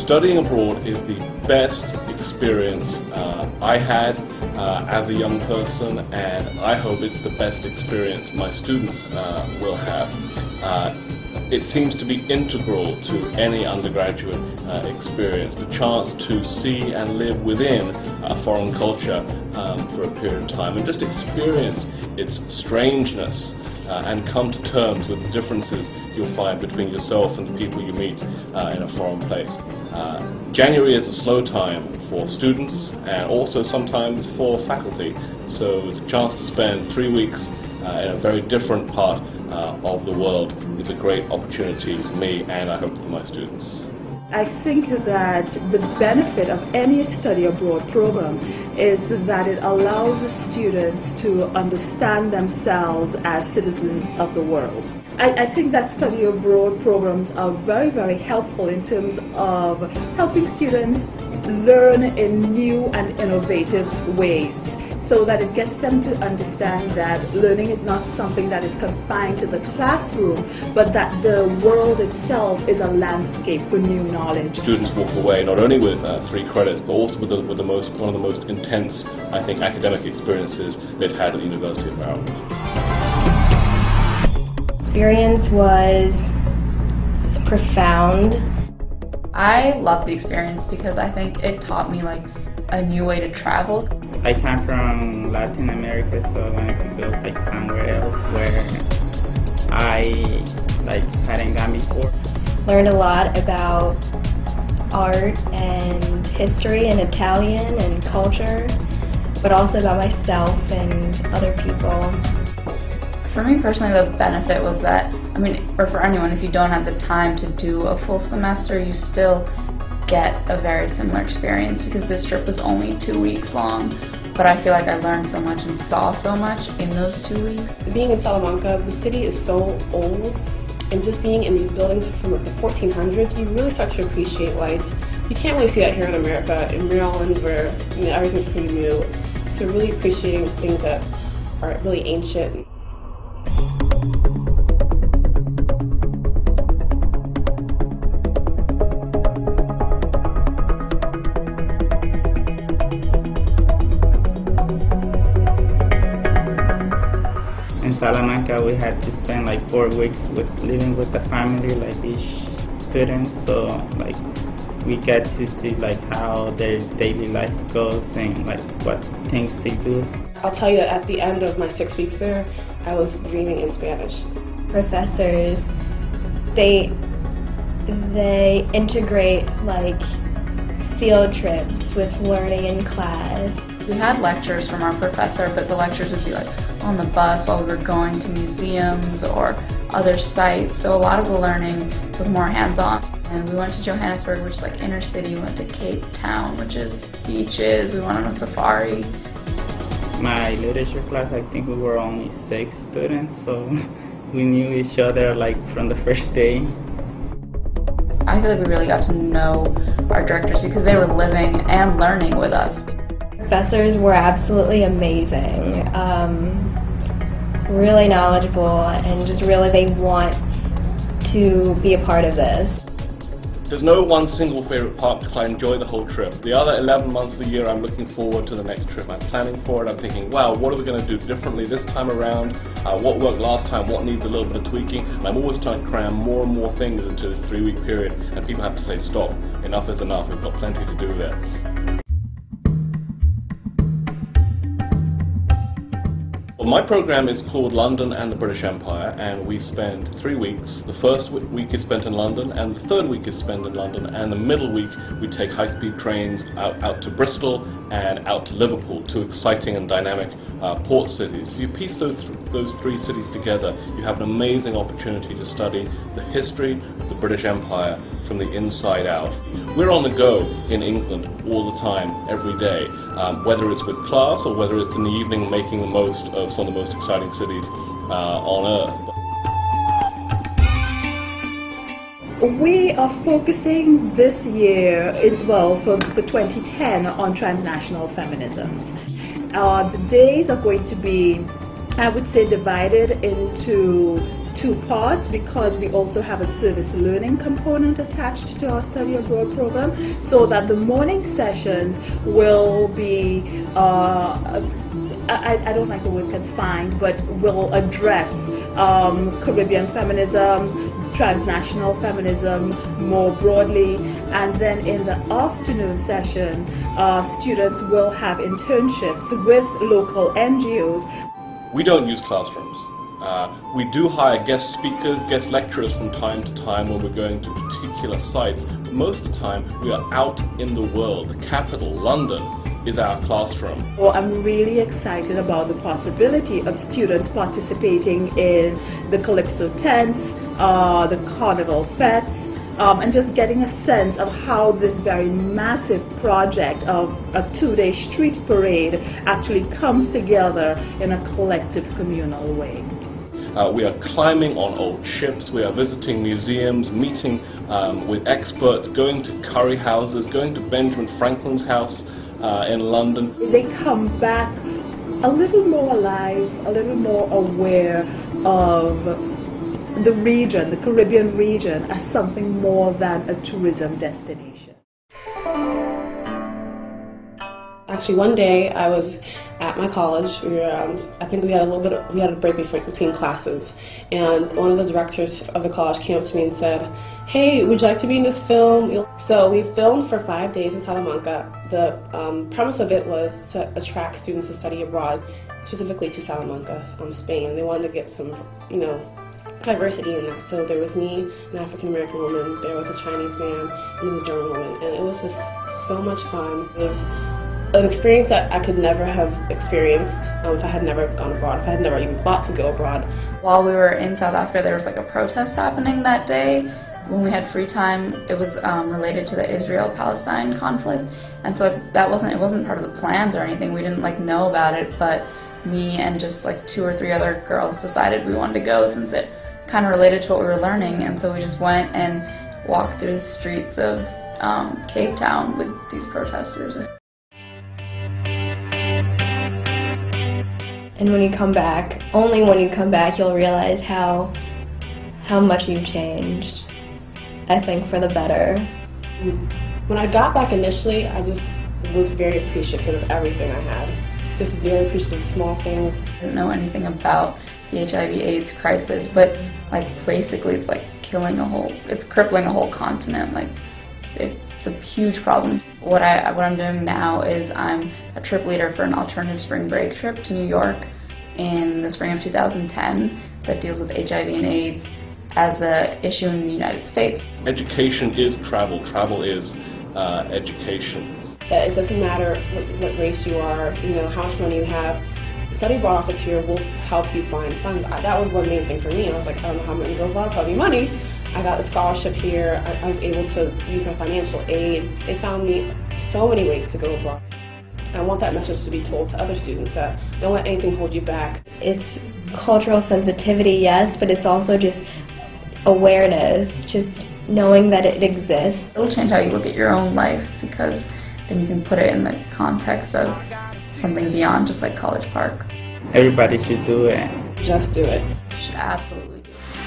Studying abroad is the best experience I had as a young person, and I hope it's the best experience my students will have. It seems to be integral to any undergraduate experience, the chance to see and live within a foreign culture for a period of time and just experience its strangeness and come to terms with the differences you'll find between yourself and the people you meet in a foreign place. January is a slow time for students and also sometimes for faculty, so the chance to spend 3 weeks in a very different part of the world is a great opportunity for me and I hope for my students. I think that the benefit of any study abroad program is that it allows the students to understand themselves as citizens of the world. I think that study abroad programs are very, very helpful in terms of helping students learn in new and innovative ways, so that it gets them to understand that learning is not something that is confined to the classroom, but that the world itself is a landscape for new knowledge. Students walk away not only with 3 credits, but also with one of the most intense, I think, academic experiences they've had at the University of Maryland. Experience was profound. I love the experience because I think it taught me like a new way to travel. I come from Latin America, so I wanted to go like somewhere else where I hadn't gone before. Learned a lot about art and history and Italian and culture, but also about myself and other people. For me personally, the benefit was that, or for anyone, if you don't have the time to do a full semester, you still get a very similar experience because this trip was only 2 weeks long, but I feel like I learned so much and saw so much in those 2 weeks. Being in Salamanca, the city is so old, and just being in these buildings from the 1400s, you really start to appreciate life. You can't really see that here in America, in Maryland, where everything's pretty new. So really appreciating things that are really ancient. Salamanca, we had to spend like 4 weeks living with the family, like each student, so like we get to see like how their daily life goes and like what things they do. I'll tell you that at the end of my 6 weeks there, I was dreaming in Spanish. Professors, they integrate like field trips with learning in class. We had lectures from our professor, but the lectures would be like on the bus while we were going to museums or other sites, so a lot of the learning was more hands-on. And we went to Johannesburg, which is like inner city. We went to Cape Town, which is beaches. We went on a safari. My literature class, I think we were only 6 students, so we knew each other like from the first day. I feel like we really got to know our directors because they were living and learning with us. Professors were absolutely amazing, really knowledgeable, and just really they want to be a part of this. There's no one single favorite part because I enjoy the whole trip. The other 11 months of the year I'm looking forward to the next trip. I'm planning for it. I'm thinking, wow, what are we going to do differently this time around? What worked last time? What needs a little bit of tweaking? And I'm always trying to cram more and more things into this 3-week period, and people have to say, stop, enough is enough, we've got plenty to do there. My program is called London and the British Empire, and we spend 3 weeks. The first week is spent in London, and the third week is spent in London, and the middle week we take high-speed trains out to Bristol and out to Liverpool, 2 exciting and dynamic port cities. If you piece those 3 cities together, you have an amazing opportunity to study the history of the British Empire from the inside out. We're on the go in England all the time, every day, whether it's with class or whether it's in the evening making the most of some of the most exciting cities on earth. We are focusing this year, for 2010, on transnational feminisms. The days are going to be, I would say, divided into two parts because we also have a service learning component attached to our study abroad program, so that the morning sessions will be, I don't like the word confined, but will address Caribbean feminisms, transnational feminism more broadly, and then in the afternoon session students will have internships with local NGOs. We don't use classrooms. We do hire guest speakers, guest lecturers from time to time when we're going to particular sites. But most of the time we are out in the world. The capital, London, is our classroom. Well, I'm really excited about the possibility of students participating in the Calypso tents, the carnival fetes, and just getting a sense of how this very massive project of a two-day street parade actually comes together in a collective communal way. We are climbing on old ships, we are visiting museums, meeting with experts, going to curry houses, going to Benjamin Franklin's house in London. They come back a little more alive, a little more aware of the region, the Caribbean region, as something more than a tourism destination. Actually, one day I was at my college. I think we had a break between classes, and one of the directors of the college came up to me and said, "Hey, would you like to be in this film?" So we filmed for 5 days in Salamanca. The premise of it was to attract students to study abroad, specifically to Salamanca, Spain. They wanted to get some, diversity in that. So there was me, an African American woman, there was a Chinese man, and a German woman, and it was just so much fun. It was an experience that I could never have experienced if I had never gone abroad, if I had never even thought to go abroad. While we were in South Africa, there was like a protest happening that day. When we had free time, it was related to the Israel-Palestine conflict, and so it wasn't part of the plans or anything. We didn't know about it, but me and just 2 or 3 other girls decided we wanted to go since it kind of related to what we were learning, and so we just went and walked through the streets of Cape Town with these protesters. And when you come back, only when you come back, you'll realize how much you've changed. I think for the better. When I got back initially, I just was very appreciative of everything I had. Just very appreciative of small things. I didn't know anything about the HIV/AIDS crisis, but basically it's it's crippling a whole continent. It's a huge problem. What I'm doing now is I'm a trip leader for an alternative spring break trip to New York in the spring of 2010 that deals with HIV and AIDS as an issue in the United States. Education is travel. Travel is education. It doesn't matter what race you are, how much money you have. The study abroad office here will help you find funds. That was one main thing for me. I was like, I don't know how I'm going to go abroad, probably money. I got a scholarship here. I was able to use my financial aid. They found me so many ways to go abroad. I want that message to be told to other students, that don't let anything hold you back. It's cultural sensitivity, yes, but it's also just awareness, just knowing that it exists. It'll change how you look at your own life, because then you can put it in the context of something beyond just College Park. Everybody should do it. Just do it. You should absolutely do it.